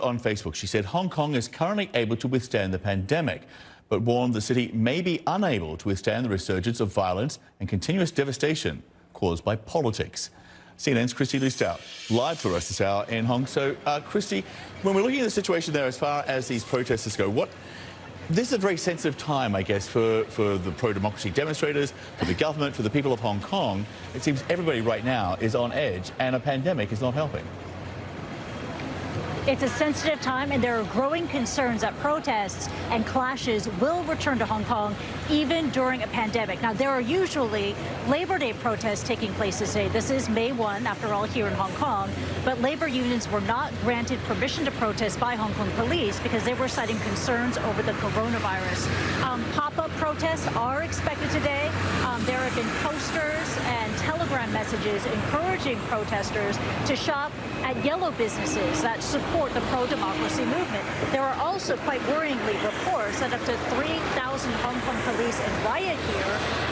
On Facebook, she said Hong Kong is currently able to withstand the pandemic, but warned the city may be unable to withstand the resurgence of violence and continuous devastation caused by politics. CNN's Kristie Lu Stout live for us this hour in Hong Kong. So, Kristie, when we're looking at the situation there as far as these protesters go, this is a very sensitive time, I guess, for the pro-democracy demonstrators, for the government, for the people of Hong Kong. It seems everybody right now is on edge, and a pandemic is not helping. It's a sensitive time, and there are growing concerns that protests and clashes will return to Hong Kong even during a pandemic. Now, there are usually Labor Day protests taking place today. This is May 1, after all, here in Hong Kong. But labor unions were not granted permission to protest by Hong Kong police because they were citing concerns over the coronavirus. Pop-up protests are expected today. There have been posters and telegram messages encouraging protesters to shop at yellow businesses that support the pro-democracy movement. There are also, quite worryingly, reports that up to 3,000 Hong Kong police in riot gear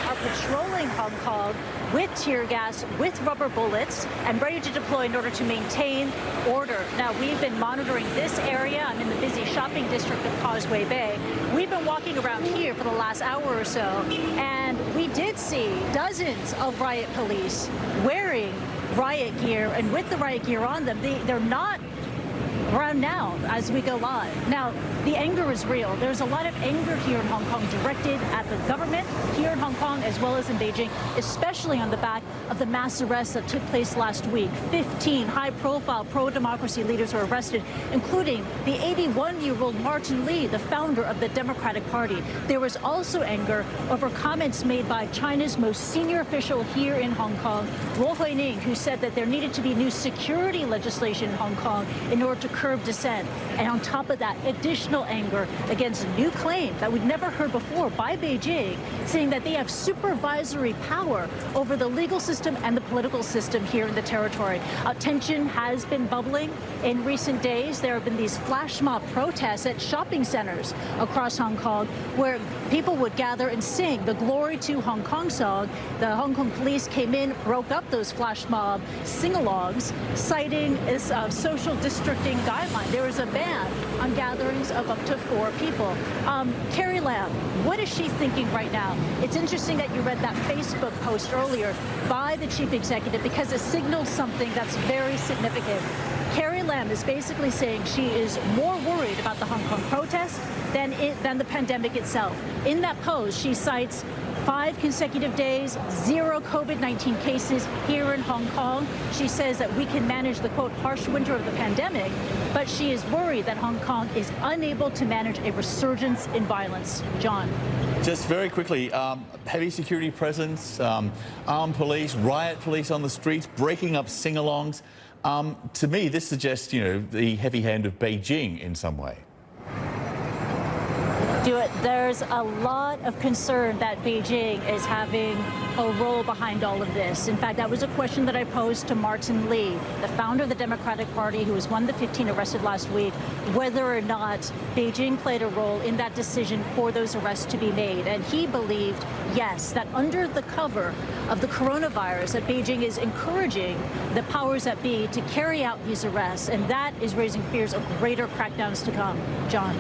are patrolling Hong Kong with tear gas, with rubber bullets, and ready to deploy in order to maintain order. Now, we've been monitoring this area. I'm in the busy shopping district of Causeway Bay. We've been walking around here for the last hour or so, and we did see dozens of riot police wearing riot gear, and with the riot gear on them, they're not around now as we go live. Now, the anger is real. There's a lot of anger here in Hong Kong directed at the government here in Hong Kong as well as in Beijing, especially on the back of the mass arrests that took place last week. 15 high-profile pro-democracy leaders were arrested, including the 81-year-old Martin Lee, the founder of the Democratic Party. There was also anger over comments made by China's most senior official here in Hong Kong, Luo Huining, who said that there needed to be new security legislation in Hong Kong in order to curb dissent. And on top of that, additional anger against a new claim that we'd never heard before by Beijing, saying that they have supervisory power over the legal system and the political system here in the territory. Tension has been bubbling in recent days. There have been these flash mob protests at shopping centers across Hong Kong where people would gather and sing the Glory to Hong Kong song. The Hong Kong police came in, broke up those flash mob sing-alongs, citing this social districting guideline. There was a ban on gatherings of up to 4 people. Carrie Lam, what is she thinking right now? It's interesting that you read that Facebook post earlier by the chief executive because it signals something that's very significant. Carrie Lam is basically saying she is more worried about the Hong Kong protests than the pandemic itself. In that post, she cites 5 consecutive days, 0 COVID-19 cases here in Hong Kong. She says that we can manage the, quote, harsh winter of the pandemic, but she is worried that Hong Kong is unable to manage a resurgence in violence. John. Just very quickly, heavy security presence, armed police, riot police on the streets, breaking up sing-alongs. To me, this suggests, the heavy hand of Beijing in some way. There's a lot of concern that Beijing is having a role behind all of this. In fact, that was a question that I posed to Martin Lee, the founder of the Democratic Party, who was one of the 15 arrested last week, whether or not Beijing played a role in that decision for those arrests to be made. And he believed, yes, that under the cover of the coronavirus, that Beijing is encouraging the powers that be to carry out these arrests, and that is raising fears of greater crackdowns to come. John.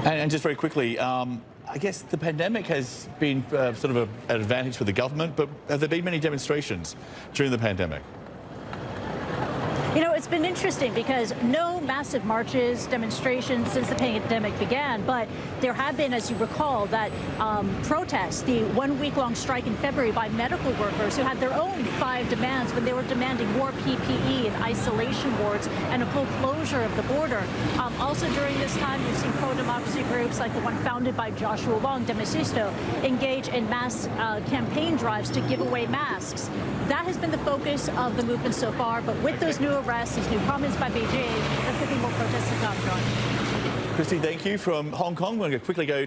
And just very quickly, I guess the pandemic has been sort of an advantage for the government, but have there been many demonstrations during the pandemic? It's been interesting because no massive marches, demonstrations since the pandemic began, but there have been, as you recall, that protests, the 1-week-long strike in February by medical workers who had their own 5 demands when they were demanding more PPE and isolation wards and a full closure of the border. Also during this time, you've seen pro-democracy groups like the one founded by Joshua Wong, Demosisto, engage in mass campaign drives to give away masks. That has been the focus of the movement so far, but with those new arrests, these new comments by Beijing, there could be more protests to come, John. Kristie, thank you from Hong Kong. We're going to quickly go